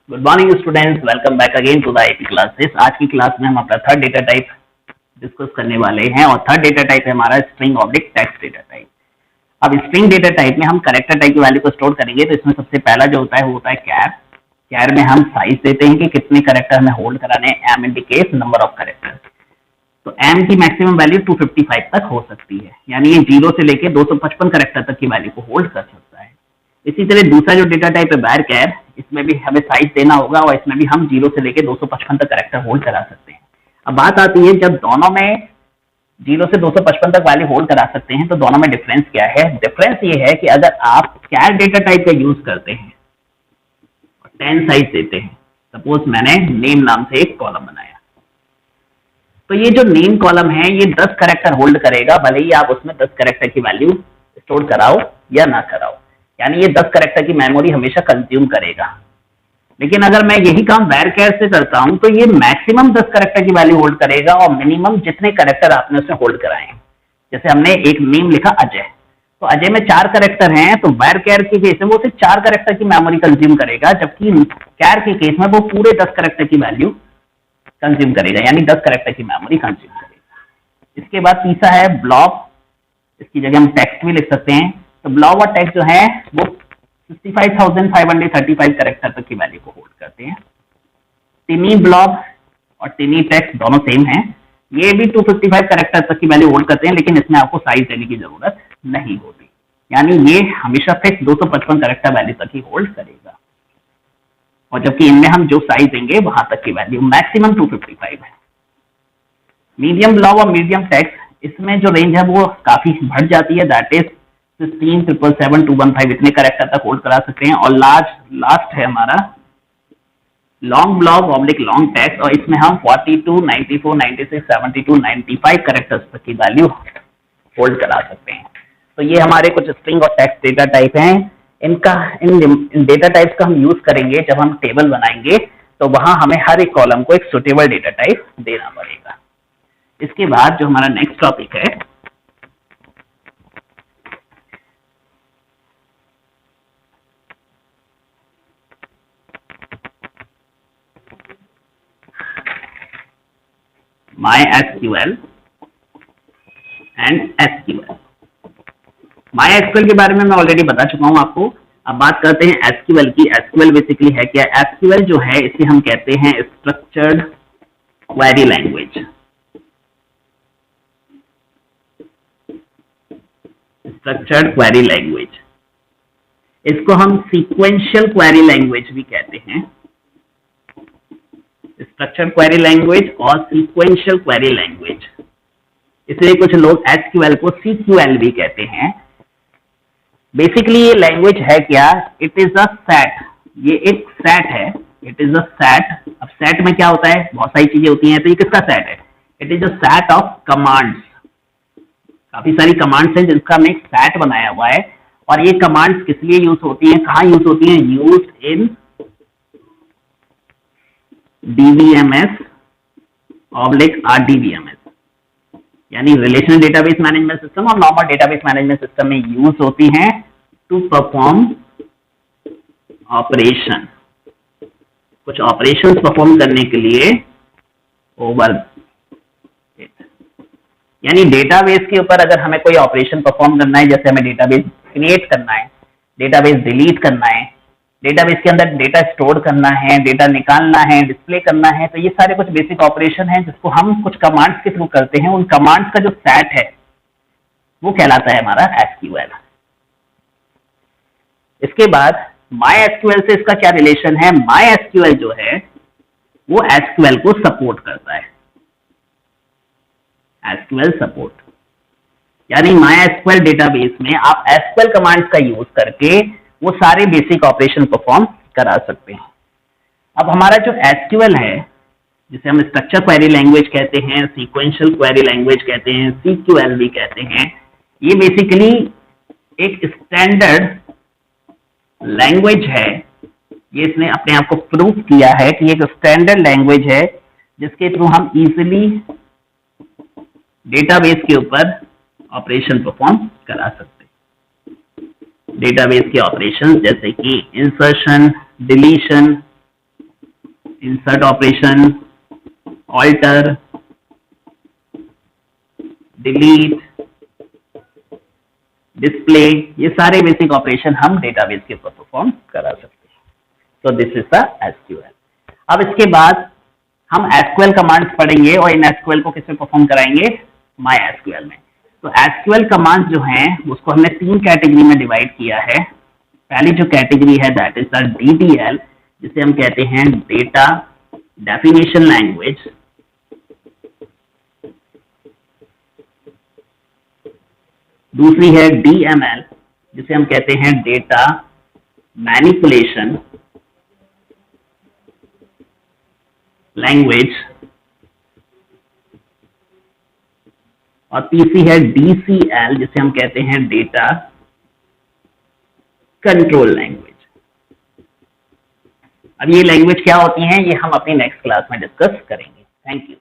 Good morning students, welcome back again to the IT classes. आज की class में हम अपना थर्ड डेटा टाइप डिस्कस करने वाले हैं और थर्ड डेटा टाइप है हमारा string object text data type. अब स्ट्रिंग डेटा टाइप में हम कैरेक्टर टाइप की वैल्यू को स्टोर करेंगे तो इसमें सबसे पहला जो होता है वो होता है कैर। कैर में हम साइज देते हैं कि कितने कैरेक्टर हमें होल्ड कराने हैं। M indicates number of character. तो एम की मैक्सिमम वैल्यू 255 तक हो सकती है, यानी ये 0 से लेकर 255 कैरेक्टर तक की वैल्यू को होल्ड कर सकता है। इसी तरह दूसरा जो डेटा टाइप है var कैर, इसमें भी हमें साइज देना होगा और इसमें भी हम 0 से लेकर 255 तक कैरेक्टर होल्ड करा सकते हैं। अब बात आती है जब दोनों में 0 से 255 तक वैल्यू होल्ड करा सकते हैं तो दोनों में डिफरेंस क्या है। डिफरेंस ये है कि अगर आप कैर डेटा टाइप का यूज करते हैं और 10 साइज देते हैं, सपोज मैंने नेम नाम से एक कॉलम बनाया, तो ये जो नेम कॉलम है ये 10 कैरेक्टर होल्ड करेगा, भले ही आप उसमें 10 कैरेक्टर की वैल्यू स्टोर कराओ या ना कराओ, यानी ये 10 कैरेक्टर की मेमोरी हमेशा कंज्यूम करेगा। लेकिन अगर मैं यही काम var कैर से करता हूं तो ये मैक्सिमम 10 कैरेक्टर की वैल्यू होल्ड करेगा और मिनिमम जितने कैरेक्टर आपने उसमें होल्ड कराए। जैसे हमने एक नेम लिखा अजय, तो अजय में 4 कैरेक्टर हैं, तो var कैर के केस में वो सिर्फ 4 कैरेक्टर की मेमोरी कंज्यूम करेगा, जबकि कैर के केस में वो पूरे 10 कैरेक्टर की वैल्यू कंज्यूम करेगा, यानी 10 कैरेक्टर की मेमोरी कंज्यूम करेगा। इसके बाद तीसरा है ब्लॉब। इसकी जगह हम टेक्स्ट भी लिख सकते हैं। तो ब्लॉब और टेक्स्ट जो है वो 65,535 कैरेक्टर तक की वैल्यू को होल्ड करते हैं। टिनी ब्लॉब और टिनी टेक्स्ट दोनों सेम हैं, ये भी 255 कैरेक्टर तक की वैल्यू होल्ड करते हैं, लेकिन इसमें आपको साइज देने की जरूरत नहीं होती, यानी ये हमेशा फिक्स 255 कैरेक्टर वैल्यू तक ही होल्ड करेगा। और जबकि इनमें हम जो साइज देंगे वहां तक की वैल्यू मैक्सिमम 255 है। मीडियम ब्लॉब और मीडियम टेक्स्ट, इसमें जो रेंज है वो काफी बढ़ जाती है, दैट इज 16,777,215 इतने कैरेक्टर तक होल्ड करा सकते हैं। और लास्ट है हमारा long blob oblique long text, और इसमें हम 42, 94, 96, 72, 95 कैरेक्टर्स तक की वैल्यू होल्ड करा सकते हैं। तो ये हमारे कुछ स्ट्रिंग और टेक्स्ट डेटा टाइप हैं। इन डेटा टाइप्स का हम यूज करेंगे जब हम टेबल बनाएंगे, तो वहां हमें हर एक कॉलम को एक सुटेबल डेटा टाइप देना पड़ेगा। इसके बाद जो हमारा नेक्स्ट टॉपिक है MySQL एंड SQL। MySQL के बारे में मैं ऑलरेडी बता चुका हूं आपको। अब बात करते हैं SQL की। SQL बेसिकली है क्या? SQL जो है इसे हम कहते हैं structured query language. Structured query language, इसको हम सीक्वेंशियल क्वेरी लैंग्वेज भी कहते हैं। स्ट्रक्चर्ड क्वेरी लैंग्वेज और सीक्वेंशियल क्वेरी लैंग्वेज, इसलिए कुछ लोग SQL को CQL भी कहते हैं। बेसिकली ये लैंग्वेज है क्या? इट इज अ सेट, ये एक सेट है। It is a set. अब सेट में क्या होता है? बहुत सारी चीजें होती हैं, तो ये किसका सेट है? It is a set of commands. काफी सारी कमांड्स हैं जिसका हमने एक सेट बनाया हुआ है, और ये कमांड्स किस लिए यूज होती हैं, कहाँ यूज होती हैं? Use in DBMS oblique RDBMS, यानी रिलेशनल डेटाबेस मैनेजमेंट सिस्टम और नॉर्मल डेटाबेस मैनेजमेंट सिस्टम में यूज होती हैं टू परफॉर्म ऑपरेशन। कुछ ऑपरेशंस परफॉर्म करने के लिए ओवर, यानी डेटाबेस के ऊपर अगर हमें कोई ऑपरेशन परफॉर्म करना है, जैसे हमें डेटाबेस क्रिएट करना है, डेटाबेस डिलीट करना है, डेटाबेस के अंदर डेटा स्टोर करना है, डेटा निकालना है, डिस्प्ले करना है, तो ये सारे कुछ बेसिक ऑपरेशन हैं जिसको हम कुछ कमांड्स के थ्रू करते हैं। उन कमांड्स का जो सेट है वो कहलाता है हमारा SQL। इसके बाद MySQL से इसका क्या रिलेशन है? MySQL जो है वो SQL को सपोर्ट करता है। SQL सपोर्ट, यानी MySQL डेटाबेस में आप SQL कमांड्स का यूज करके वो सारे बेसिक ऑपरेशन परफॉर्म करा सकते हैं। अब हमारा जो SQL है, जिसे हम स्ट्रक्चर क्वेरी लैंग्वेज कहते हैं, सीक्वेंशियल क्वेरी लैंग्वेज कहते हैं, CQL भी कहते हैं, ये बेसिकली एक स्टैंडर्ड लैंग्वेज है। ये इसने अपने आप को प्रूव किया है कि एक स्टैंडर्ड लैंग्वेज है जिसके थ्रू हम इजीली डेटाबेस के ऊपर ऑपरेशन परफॉर्म करा सकते हैं। डेटाबेस के ऑपरेशन जैसे कि insertion, deletion, insert operation, alter, delete, display, ये सारे बेसिक ऑपरेशन हम डेटाबेस के ऊपर परफॉर्म करा सकते हैं। तो दिस इज द एसक्यूएल। अब इसके बाद हम एसक्यूएल कमांड्स पढ़ेंगे और इन एसक्यूएल को किसमें परफॉर्म कराएंगे? माई एसक्यूएल में। तो एसक्यूएल कमांड्स जो हैं उसको हमने 3 कैटेगरी में डिवाइड किया है। पहली जो कैटेगरी है दैट इज द डीडीएल, जिसे हम कहते हैं डेटा डेफिनेशन लैंग्वेज। दूसरी है डीएमएल, जिसे हम कहते हैं डेटा मैनिपुलेशन लैंग्वेज। और तीसरी है डीसीएल, जिसे हम कहते हैं डेटा कंट्रोल लैंग्वेज। अब ये लैंग्वेज क्या होती हैं ये हम अपनी नेक्स्ट क्लास में डिस्कस करेंगे। Thank you.